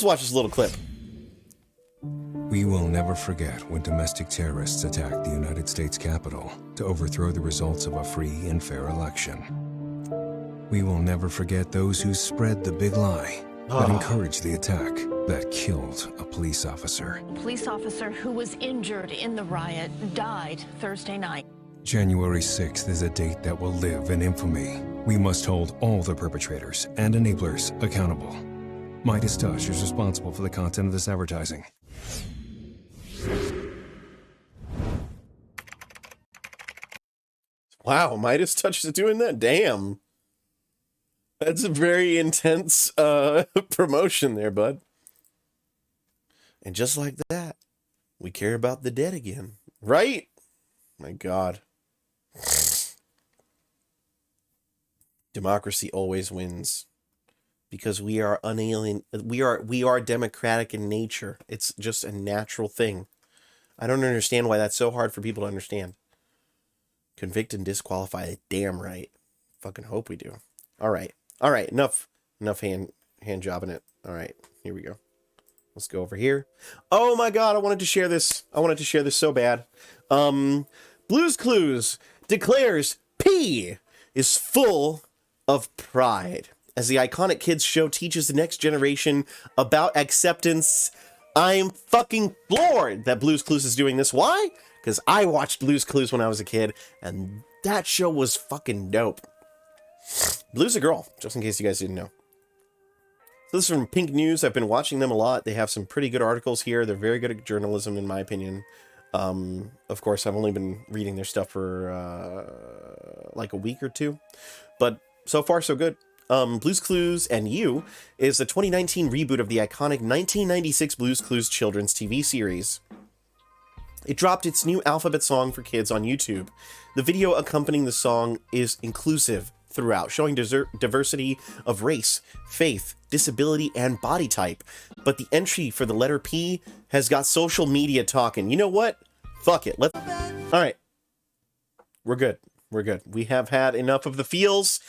Let's watch this little clip. We will never forget when domestic terrorists attacked the United States Capitol to overthrow the results of a free and fair election. We will never forget those who spread the big lie that encouraged the attack that killed a police officer. A police officer who was injured in the riot died Thursday night. January 6th is a date that will live in infamy. We must hold all the perpetrators and enablers accountable. Midas Touch is responsible for the content of this advertising. Wow, Midas Touch is doing that? Damn. That's a very intense promotion there, bud. And just like that, we care about the dead again. Right? My God. Democracy always wins. Because we are we are democratic in nature. It's just a natural thing. I don't understand why that's so hard for people to understand. Convict and disqualify. Damn right. Fucking hope we do. All right. Enough hand jobbing it. All right. Here we go. Let's go over here. Oh my God. I wanted to share this so bad. Blue's Clues declares P is full of pride as the iconic kids show teaches the next generation about acceptance. I'm fucking floored that Blue's Clues is doing this. Why? Because I watched Blue's Clues when I was a kid, and that show was fucking dope. Blue's a girl, just in case you guys didn't know. So this is from Pink News. I've been watching them a lot. They have some pretty good articles here. They're very good at journalism, in my opinion. Of course, I've only been reading their stuff for like a week or two, but so far so good. Blue's Clues and You is the 2019 reboot of the iconic 1996 Blue's Clues children's TV series. It dropped its new alphabet song for kids on YouTube. The video accompanying the song is inclusive throughout, showing diversity of race, faith, disability, and body type. But the entry for the letter P has got social media talking. You know what? Fuck it. All right. We're good. We have had enough of the feels.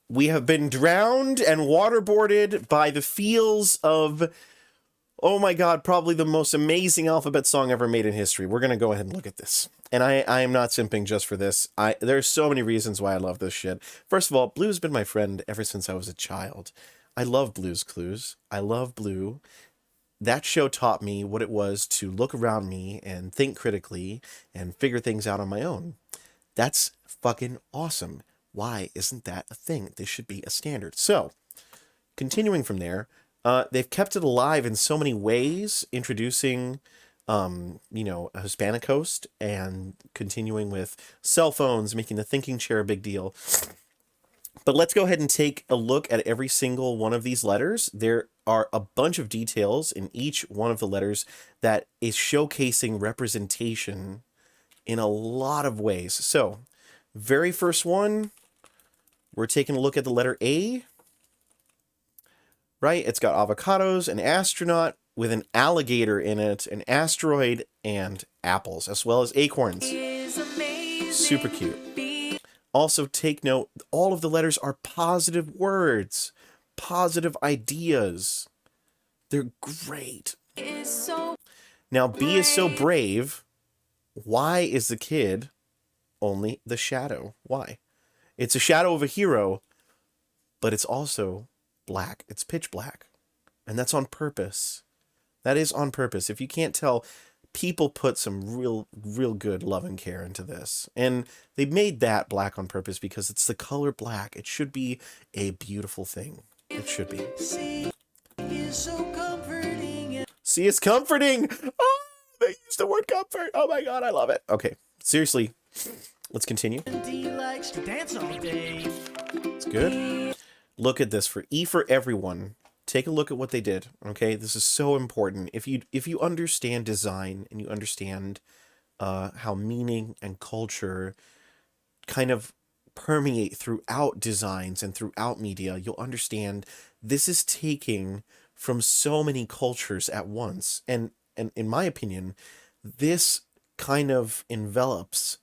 We have been drowned and waterboarded by the feels of, oh my God, probably the most amazing alphabet song ever made in history. We're going to go ahead and look at this. And I am not simping just for this. There's so many reasons why I love this shit. First of all, Blue's been my friend ever since I was a child. I love Blue's Clues. I love Blue. That show taught me what it was to look around me and think critically and figure things out on my own. That's fucking awesome. Why isn't that a thing? This should be a standard. So, continuing from there, they've kept it alive in so many ways, introducing, a Hispanic host and continuing with cell phones, making the thinking chair a big deal. But let's go ahead and take a look at every single one of these letters. There are a bunch of details in each one of the letters that is showcasing representation in a lot of ways. So, very first one, we're taking a look at the letter A. Right? It's got avocados, an astronaut with an alligator in it, an asteroid, and apples, as well as acorns. Super cute. Also, take note, all of the letters are positive words, positive ideas. They're great. Now, B is so brave. Why is the kid only the shadow? Why? It's a shadow of a hero, but it's also black. It's pitch black. And that's on purpose. That is on purpose. If you can't tell, people put some real good love and care into this. And they made that black on purpose because it's the color black. It should be a beautiful thing. It should be. See is comforting. Oh, they used the word comfort. Oh my God, I love it. Okay, seriously, let's continue. It's good. Look at this for E for everyone. Take a look at what they did. Okay, this is so important. If you understand design and you understand how meaning and culture kind of permeate throughout designs and throughout media, you'll understand this is taking from so many cultures at once. And in my opinion, this kind of envelops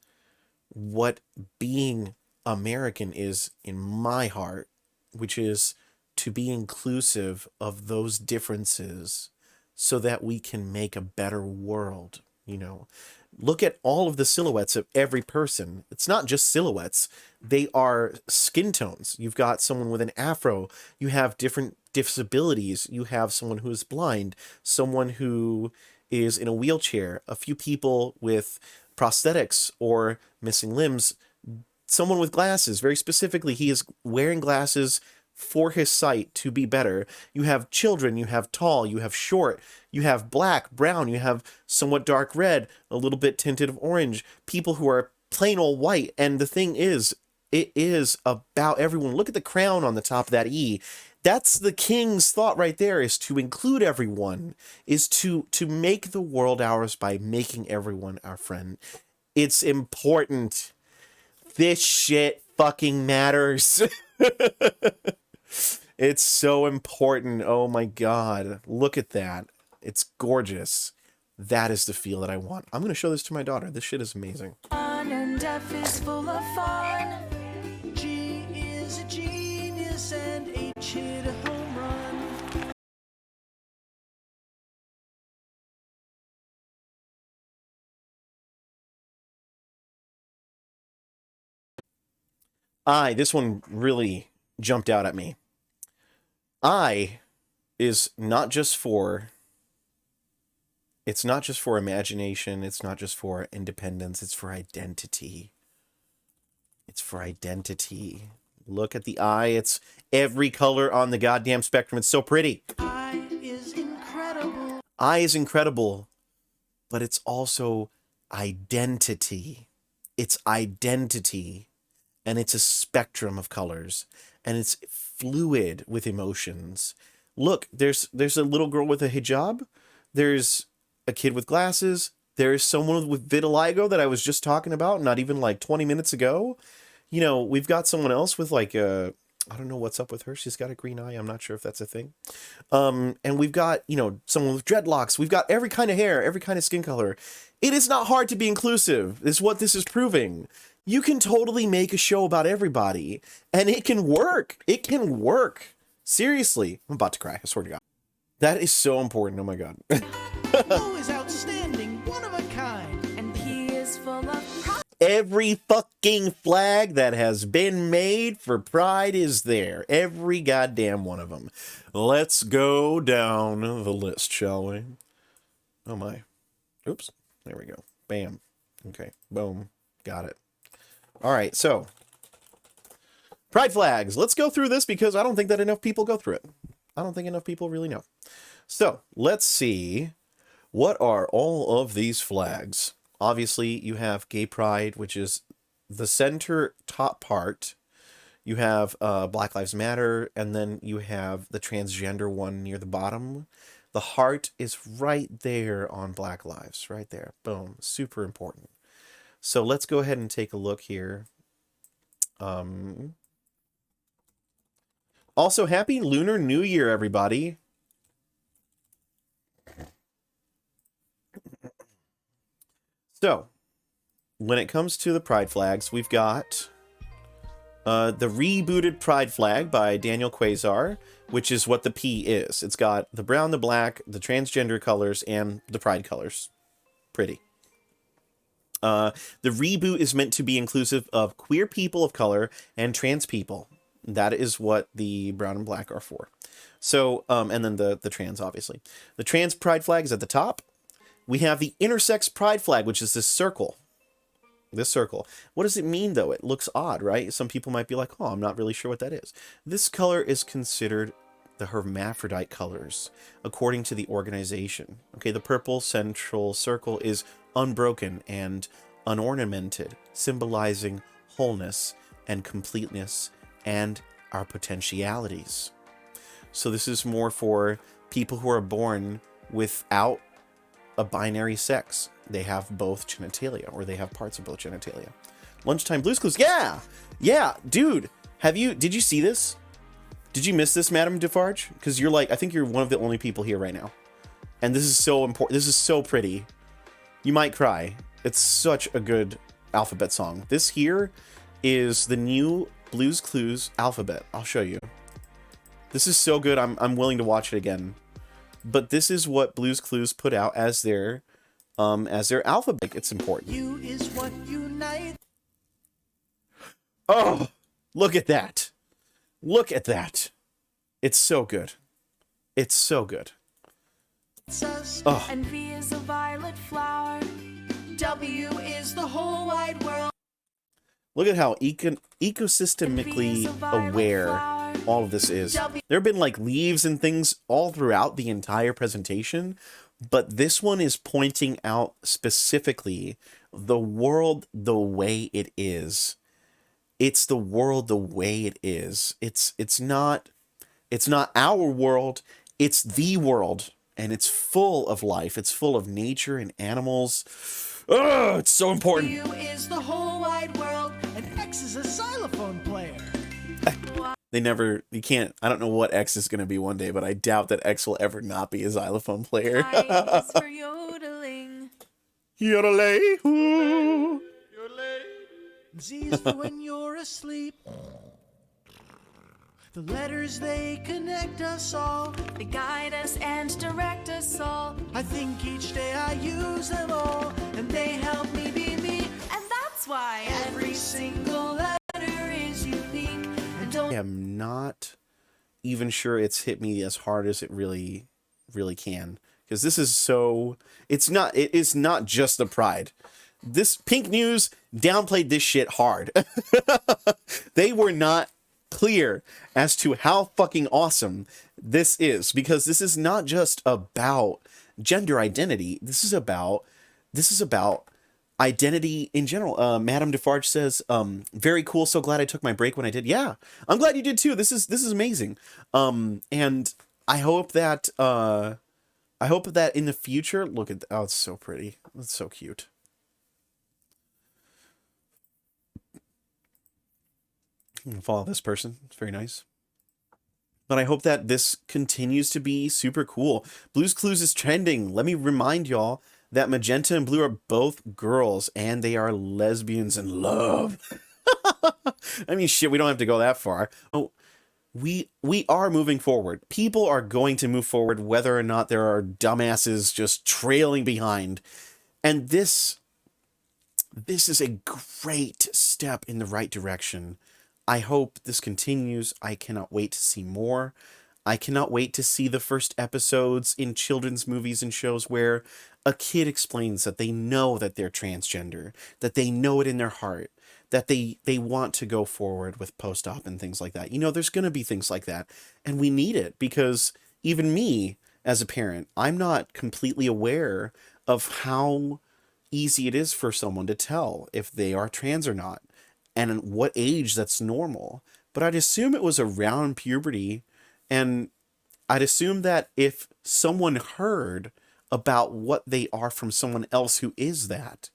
what being American is in my heart, which is to be inclusive of those differences so that we can make a better world. You know, look at all of the silhouettes of every person. It's not just silhouettes. They are skin tones. You've got someone with an afro. You have different disabilities. You have someone who is blind, someone who is in a wheelchair, a few people with prosthetics or missing limbs, someone with glasses. Very specifically, he is wearing glasses for his sight to be better. You have children, you have tall, you have short, you have black, brown, you have somewhat dark red, a little bit tinted of orange, people who are plain old white. And the thing is, it is about everyone. Look at the crown on the top of that E. That's the king's thought right there, is to include everyone, is to make the world ours by making everyone our friend. It's important. This shit fucking matters. It's so important. Oh my God. Look at that. It's gorgeous. That is the feel that I want. I'm going to show this to my daughter. This shit is amazing. And F is full of fun. G is a genius and H hit a home run. This one really jumped out at me. I is not just for, it's not just for imagination, it's not just for independence, it's for identity. It's for identity. Look at the eye. It's every color on the goddamn spectrum. It's so pretty. I is incredible. I is incredible, but it's also identity. It's identity. And it's a spectrum of colors, and it's fluid with emotions. Look, there's a little girl with a hijab. There's a kid with glasses. There's someone with vitiligo that I was just talking about, not even like 20 minutes ago. You know, we've got someone else with like a, I don't know what's up with her. She's got a green eye. I'm not sure if that's a thing. And we've got, you know, someone with dreadlocks. We've got every kind of hair, every kind of skin color. It is not hard to be inclusive, is what this is proving. You can totally make a show about everybody, and it can work. It can work. Seriously. I'm about to cry. I swear to God. That is so important. Oh my God. O is outstanding, one of a kind. And P is full of pride. Every fucking flag that has been made for Pride is there. Every goddamn one of them. Let's go down the list, shall we? Oh my. Oops. There we go. Bam. Okay. Boom. Got it. All right. So, Pride flags. Let's go through this because I don't think that enough people go through it. I don't think enough people really know. So, let's see. What are all of these flags? Obviously, you have Gay Pride, which is the center top part. You have Black Lives Matter, and then you have the transgender one near the bottom. The heart is right there on Black Lives, right there. Boom. Super important. So let's go ahead and take a look here. Also, happy Lunar New Year, everybody. So, when it comes to the Pride flags, we've got the rebooted Pride flag by Daniel Quasar, which is what the P is. It's got the brown, the black, the transgender colors, and the Pride colors. Pretty. The reboot is meant to be inclusive of queer people of color and trans people. That is what the brown and black are for. So, and then the trans, obviously. The trans Pride flag is at the top. We have the intersex Pride flag, which is this circle. This circle. What does it mean, though? It looks odd, right? Some people might be like, oh, I'm not really sure what that is. This color is considered the hermaphrodite colors, according to the organization. Okay, the purple central circle is unbroken and unornamented, symbolizing wholeness and completeness and our potentialities. So this is more for people who are born without a binary sex. They have both genitalia, or they have parts of both genitalia. Lunchtime Blues Clues. Yeah, dude. Did you see this? Did you miss this, Madame Defarge? Because you're like, I think you're one of the only people here right now. And this is so important. This is so pretty. You might cry. It's such a good alphabet song. This here is the new Blues Clues alphabet. I'll show you. This is so good. I'm willing to watch it again. But this is what Blue's Clues put out as their alphabet. It's important. You is what unites Oh, look at that. Look at that. It's so good. It's so good. us. Oh, And V is a violet flower. W is the whole wide world. look at how V is ecosystemically a violet aware flower. all of this is. There have been like leaves and things all throughout the entire presentation, but this one is pointing out specifically the world the way it is. It's the world the way it is. It's not our world, it's the world, and it's full of life. It's full of nature and animals. Oh, it's so important. U is the whole wide world, and X is a xylophone player. You can't, I don't know what X is going to be one day, but I doubt that X will ever not be a xylophone player. I is for yodeling. Yodelay, ooh. Z is for when you're asleep. The letters, they connect us all. They guide us and direct us all. I think each day I use them all, and they help me be me. And that's why Every single letter is unique. And don't I am not even sure it's hit me as hard as it really can. Because this is so, it is not just the pride. This Pink News downplayed this shit hard. They were not clear as to how fucking awesome this is, because this is not just about gender identity. This is about identity in general. Madame Defarge says, very cool, so glad I took my break when I did. Yeah, I'm glad you did too. This is amazing. And I hope that in the future, look at, oh, it's so pretty. It's so cute. I'm gonna follow this person. It's very nice. But I hope that this continues to be super cool. Blue's Clues is trending. Let me remind y'all that Magenta and Blue are both girls, and they are lesbians in love. I mean, shit, we don't have to go that far. Oh, we are moving forward. People are going to move forward whether or not there are dumbasses just trailing behind. And this is a great step in the right direction. I hope this continues. I cannot wait to see more. I cannot wait to see the first episodes in children's movies and shows where a kid explains that they know that they're transgender, that they know it in their heart, that they want to go forward with post-op and things like that. You know, there's going to be things like that, and we need it, because even me as a parent, I'm not completely aware of how easy it is for someone to tell if they are trans or not, and at what age that's normal. But I'd assume it was around puberty, and I'd assume that if someone heard about what they are from someone else who is that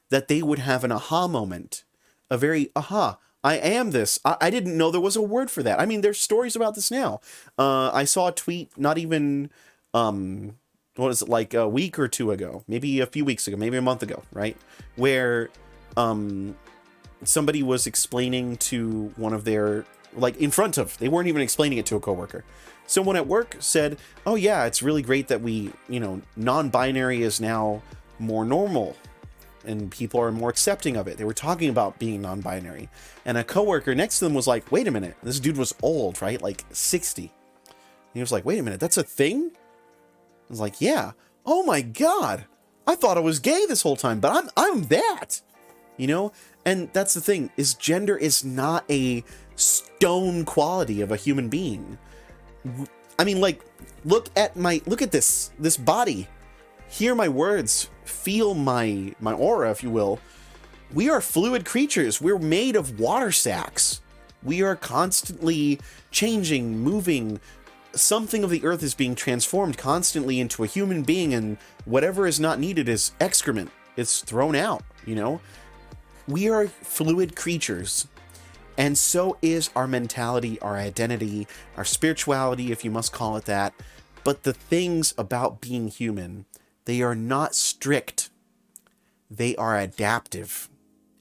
they would have an aha moment, a very, aha, I am this. I didn't know there was a word for that. I mean, there's stories about this now. I saw a tweet not even, what is it, like a week or two ago, maybe a few weeks ago, maybe a month ago, right? Where, somebody was explaining to one of their, like in front of, they weren't even explaining it to a coworker. Someone at work said, oh yeah, it's really great that we, you know, non-binary is now more normal and people are more accepting of it. They were talking about being non-binary. And a coworker next to them was like, wait a minute, this dude was old, right? Like 60. And he was like, wait a minute, that's a thing? I was like, yeah. Oh my God. I thought I was gay this whole time, but I'm that. You know? And that's the thing, is gender is not a stone quality of a human being. I mean, like, look at this body. Hear my words, feel my aura, if you will. We are fluid creatures. We're made of water sacs. We are constantly changing, moving. Something of the earth is being transformed constantly into a human being, and whatever is not needed is excrement. It's thrown out, you know? We are fluid creatures, and so is our mentality, our identity, our spirituality, if you must call it that. But the things about being human, they are not strict. They are adaptive,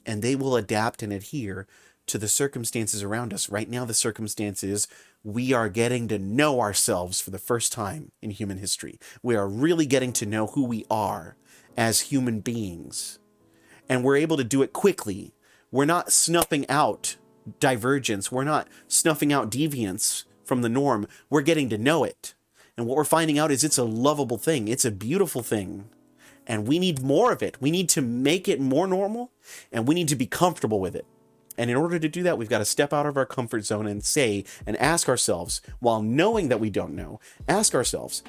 and they will adapt and adhere to the circumstances around us. Right now, the circumstance is we are getting to know ourselves for the first time in human history. We are really getting to know who we are as human beings. And we're able to do it quickly. We're not snuffing out divergence. We're not snuffing out deviance from the norm. We're getting to know it. And what we're finding out is it's a lovable thing. It's a beautiful thing. And we need more of it. We need to make it more normal, and we need to be comfortable with it. And in order to do that, we've got to step out of our comfort zone and say and ask ourselves, while knowing that we don't know, ask ourselves,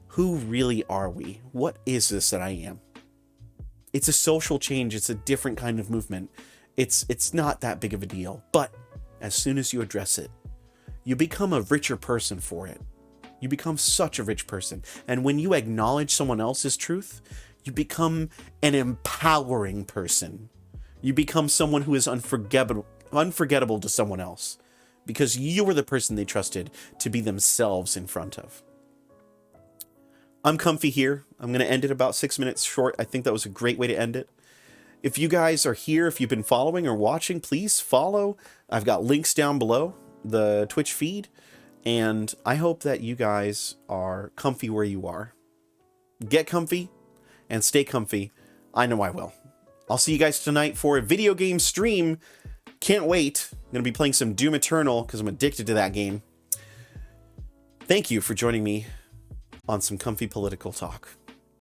who really are we? What is this that I am? It's a social change. It's a different kind of movement. It's not that big of a deal. But as soon as you address it, you become a richer person for it. You become such a rich person. And when you acknowledge someone else's truth, you become an empowering person. You become someone who is unforgettable to someone else because you were the person they trusted to be themselves in front of. I'm comfy here. I'm going to end it about 6 minutes short. I think that was a great way to end it. If you guys are here, if you've been following or watching, please follow. I've got links down below the Twitch feed. And I hope that you guys are comfy where you are. Get comfy and stay comfy. I know I will. I'll see you guys tonight for a video game stream. Can't wait. I'm going to be playing some Doom Eternal because I'm addicted to that game. Thank you for joining me on some comfy political talk.